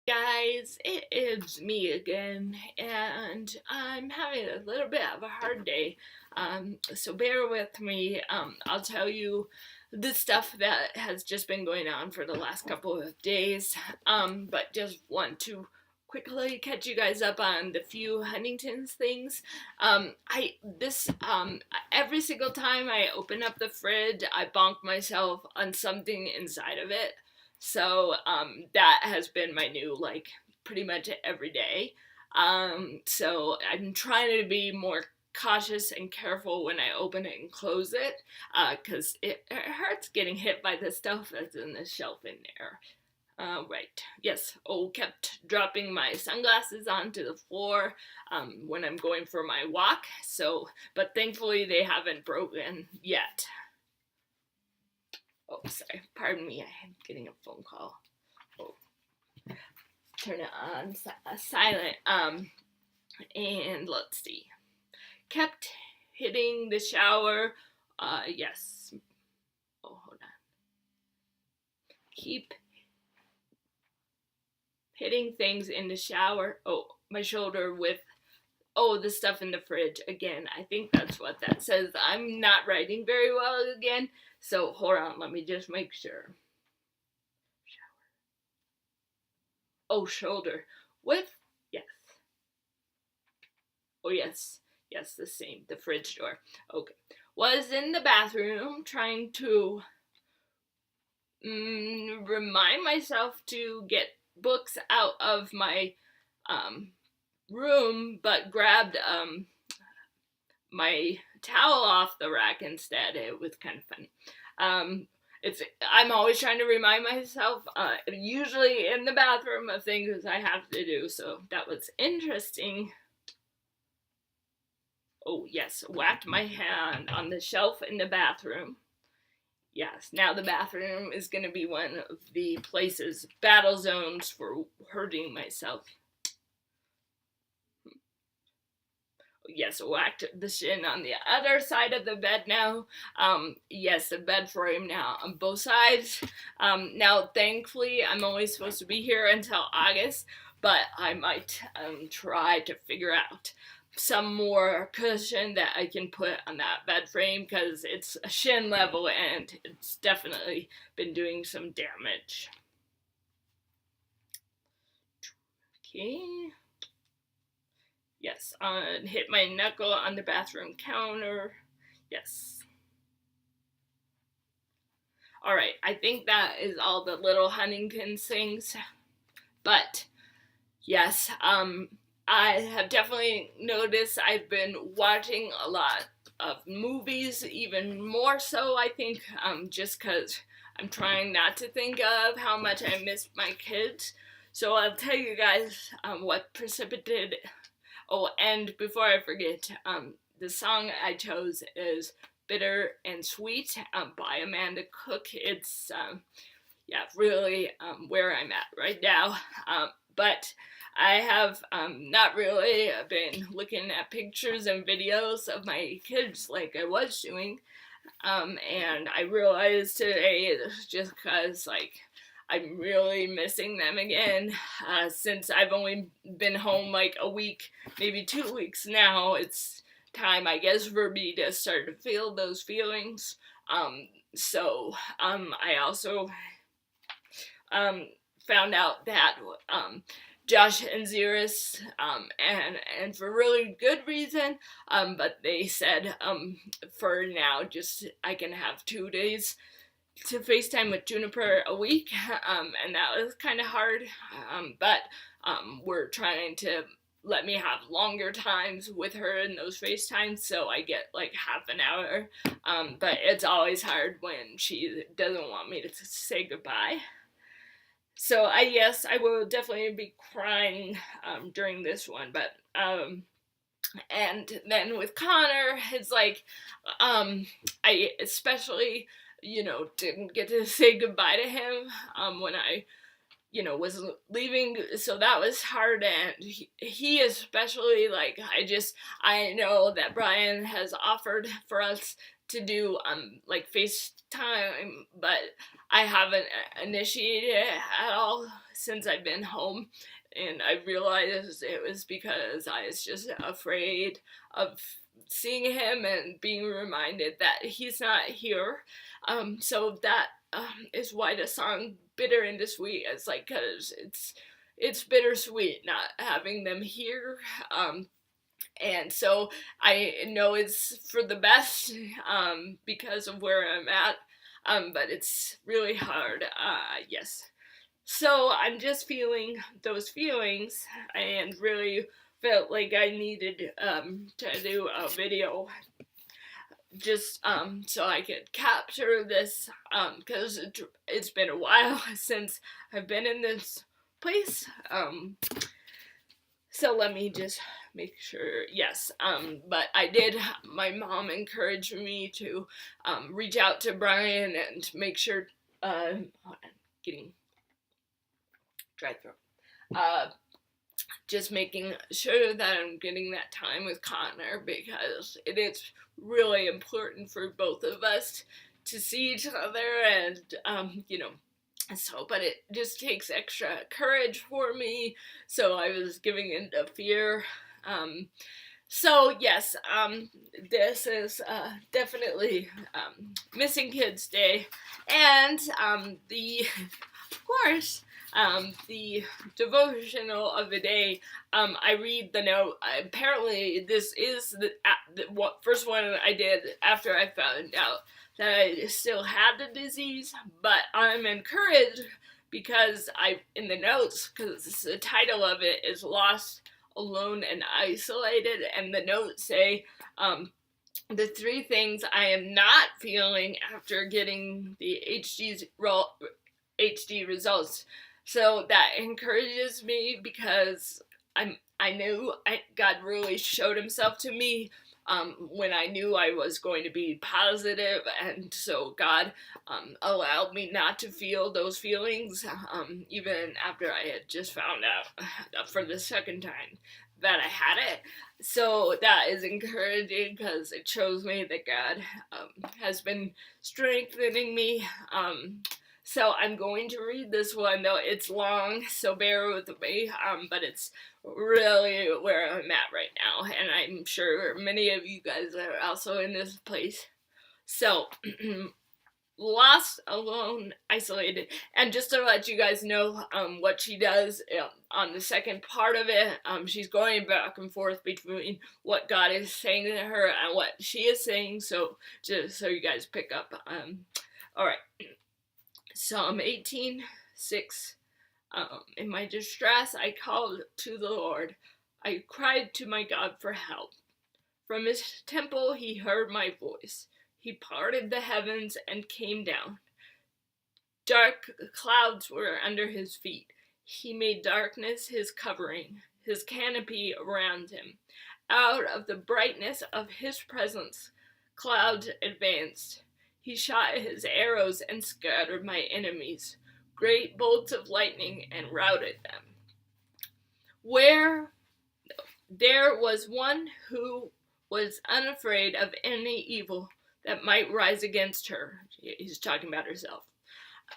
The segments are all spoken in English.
guys, it is me again, and I'm having a little bit of a hard day. So bear with me. I'll tell you the stuff that has just been going on for the last couple of days. But just want to quickly catch you guys up on the few Huntington's things. Every single time I open up the fridge, I bonk myself on something inside of it. So that has been my new, pretty much every day. So I'm trying to be more cautious and careful when I open it and close it, because it hurts getting hit by the stuff that's in the shelf in there. Right. Yes. Oh, kept dropping my sunglasses onto the floor when I'm going for my walk. But thankfully they haven't broken yet. Oh, sorry. Pardon me. I'm getting a phone call. Oh, turn it on silent. And let's see. Kept hitting the shower. Yes. Oh, hold on. Keep hitting things in the shower. Oh, my shoulder with, the stuff in the fridge. Again, I think that's what that says. I'm not writing very well again. So hold on, let me just make sure. Shower. Oh, shoulder. With, yes. Oh, yes. Yes, the same. The fridge door. Okay. Was in the bathroom trying to remind myself to get books out of my room, but grabbed my towel off the rack instead. It was kind of funny. I'm always trying to remind myself, usually in the bathroom, of things I have to do, so that was interesting. Oh, yes, whacked my hand on the shelf in the bathroom. Yes, now the bathroom is going to be one of the places, battle zones for hurting myself. Yes, whacked the shin on the other side of the bed now. Yes, the bed frame now on both sides. Now, thankfully, I'm only supposed to be here until August, but I might try to figure out some more cushion that I can put on that bed frame, because it's a shin level and it's definitely been doing some damage. Okay. Yes, hit my knuckle on the bathroom counter. Yes. Alright, I think that is all the little Huntington things. But, yes, I have definitely noticed I've been watching a lot of movies, even more so, I think, just because I'm trying not to think of how much I miss my kids. So I'll tell you guys what precipitated. Oh, and before I forget, the song I chose is Bitter and Sweet by Amanda Cook. It's, really where I'm at right now. But I have not really been looking at pictures and videos of my kids like I was doing. And I realized today, just because, I'm really missing them again, since I've only been home a week, maybe 2 weeks now. It's time, I guess, for me to start to feel those feelings. So I also found out that Josh and Xeris, and for really good reason, but they said for now, just I can have 2 days to FaceTime with Juniper a week, and that was kind of hard, but we're trying to let me have longer times with her in those FaceTimes, so I get half an hour, but it's always hard when she doesn't want me to say goodbye. So I will definitely be crying during this one, but and then with Connor, it's I especially didn't get to say goodbye to him when I was leaving, so that was hard. And he especially, I know that Brian has offered for us to do FaceTime, but I haven't initiated it at all, since I've been home, and I realized it was because I was just afraid of seeing him and being reminded that he's not here. So that is why the song "Bitter and Sweet" is like, cause it's bittersweet not having them here. And so I know it's for the best, because of where I'm at, but it's really hard, yes. So I'm just feeling those feelings, and really felt like I needed to do a video just so I could capture this, because it's been a while since I've been in this place. So let me just make sure, yes, but I did, my mom encouraged me to reach out to Brian and make sure, hold on, getting dry throat, just making sure that I'm getting that time with Connor, because it is really important for both of us to see each other, and so, but it just takes extra courage for me, so I was giving into fear. So yes, this is definitely Missing Kids Day, and of course, the devotional of the day. I read the note. Apparently, this is the first one I did after I found out that I still had the disease, but I'm encouraged because in the notes, because the title of it is Lost, Alone, and Isolated, and the notes say, the 3 things I am not feeling after getting the HD results. So that encourages me, because I knew God really showed himself to me when I knew I was going to be positive, and so God allowed me not to feel those feelings, even after I had just found out for the second time that I had it. So that is encouraging, because it shows me that God has been strengthening me. So I'm going to read this one, though it's long, so bear with me, but it's really where I'm at right now, and I'm sure many of you guys are also in this place. So, lost, alone, isolated, and just to let you guys know what she does on the second part of it, she's going back and forth between what God is saying to her and what she is saying, so just so you guys pick up. Alright. Psalm 18:6. In my distress, I called to the Lord. I cried to my God for help. From his temple, he heard my voice. He parted the heavens and came down. Dark clouds were under his feet. He made darkness his covering, his canopy around him. Out of the brightness of his presence, clouds advanced. He shot his arrows and scattered my enemies, great bolts of lightning, and routed them. There was one who was unafraid of any evil that might rise against her. He's talking about herself.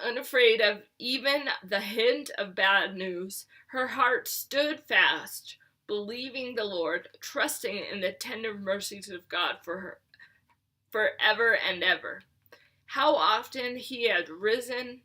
Unafraid of even the hint of bad news, her heart stood fast, believing the Lord, trusting in the tender mercies of God for her forever and ever. How often he had risen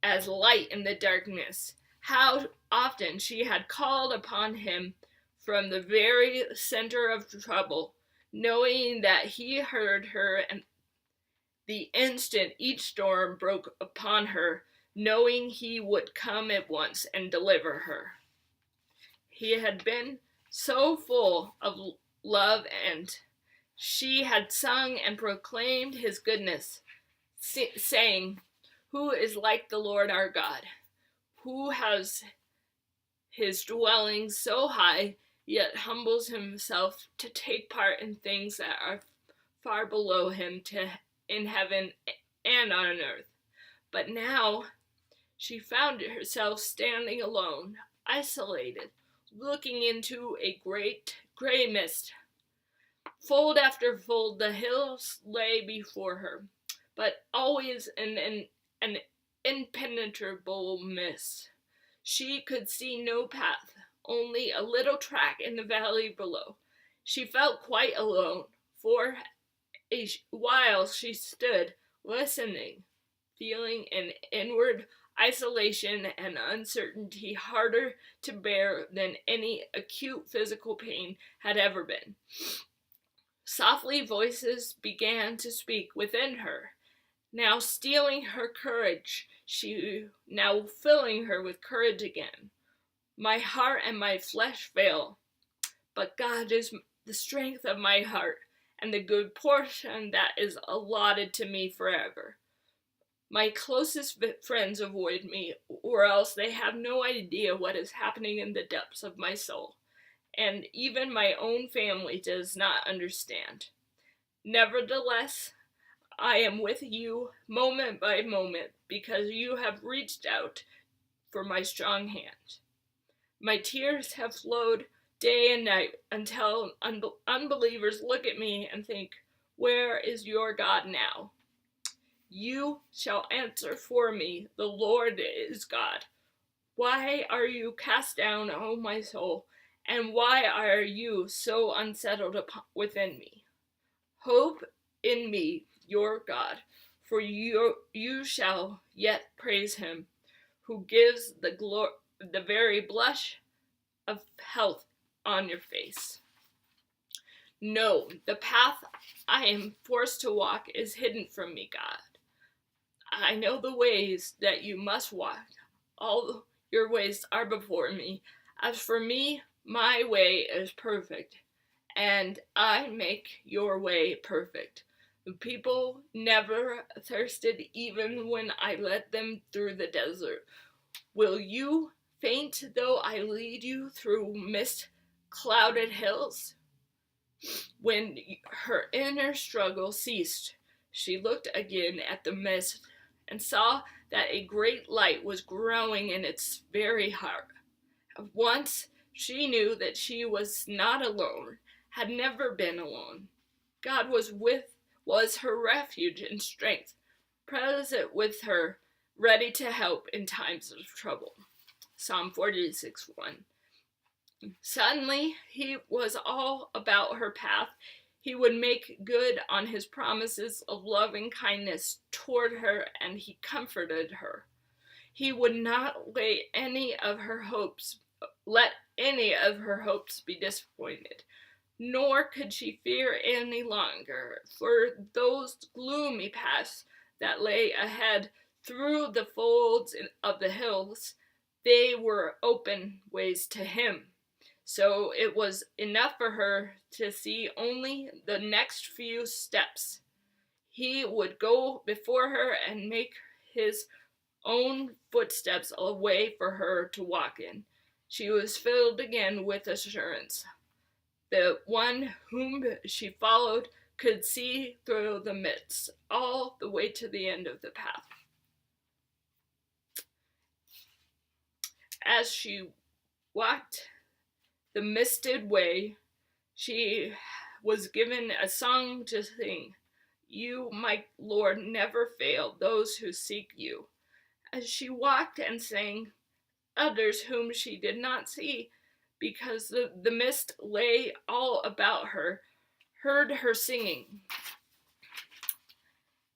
as light in the darkness. How often she had called upon him from the very center of trouble, knowing that he heard her, and the instant each storm broke upon her, knowing he would come at once and deliver her. He had been so full of love, and she had sung and proclaimed his goodness, saying, "Who is like the Lord our God, who has his dwelling so high, yet humbles himself to take part in things that are far below him in heaven and on earth." But now she found herself standing alone, isolated, looking into a great gray mist. Fold after fold, the hills lay before her, but always an impenetrable mist. She could see no path, only a little track in the valley below. She felt quite alone. For a while she stood, listening, feeling an inward isolation and uncertainty harder to bear than any acute physical pain had ever been. Softly voices began to speak within her, now stealing her courage, now filling her with courage again. My heart and my flesh fail, but God is the strength of my heart and the good portion that is allotted to me forever. My closest friends avoid me, or else they have no idea what is happening in the depths of my soul, and even my own family does not understand. Nevertheless, I am with you moment by moment because you have reached out for my strong hand. My tears have flowed day and night until unbelievers look at me and think, "Where is your God now?" You shall answer for me, "The Lord is God." Why are you cast down, O my soul? And why are you so unsettled within me? Hope in me, your God, for you shall yet praise him, who gives the very blush of health on your face. No, the path I am forced to walk is hidden from me, God. I know the ways that you must walk. All your ways are before me. As for me, my way is perfect, and I make your way perfect. The people never thirsted even when I led them through the desert. Will you faint though I lead you through mist-clouded hills? When her inner struggle ceased, she looked again at the mist and saw that a great light was growing in its very heart. At once she knew that she was not alone, had never been alone. God was her refuge and strength, present with her, ready to help in times of trouble. Psalm 46:1. Suddenly, he was all about her path. He would make good on his promises of loving kindness toward her, and he comforted her. He would not let any of her hopes be disappointed, nor could she fear any longer, for those gloomy paths that lay ahead through the folds of the hills, they were open ways to him. So it was enough for her to see only the next few steps. He would go before her and make his own footsteps a way for her to walk in. She was filled again with assurance. The one whom she followed could see through the mist, all the way to the end of the path. As she walked the misted way, she was given a song to sing. You, my Lord, never fail those who seek you. As she walked and sang, others whom she did not see, because the mist lay all about her, heard her singing.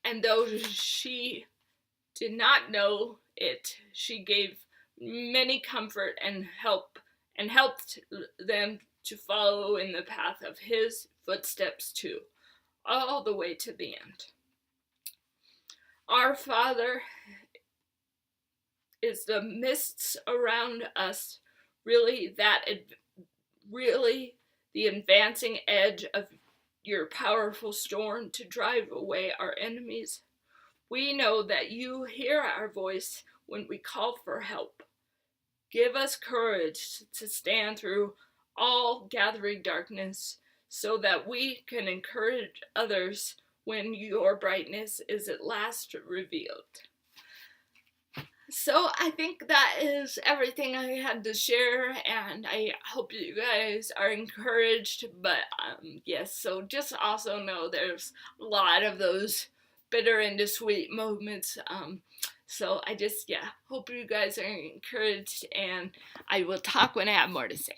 And though she did not know it, she gave many comfort and helped them to follow in the path of his footsteps too, all the way to the end. Our Father, is the mists around us really the advancing edge of your powerful storm to drive away our enemies? We know that you hear our voice when we call for help. Give us courage to stand through all gathering darkness so that we can encourage others when your brightness is at last revealed. So I think that is everything I had to share, and I hope you guys are encouraged. But yes, so just also know there's a lot of those bitter and sweet moments. So I just, hope you guys are encouraged, and I will talk when I have more to say.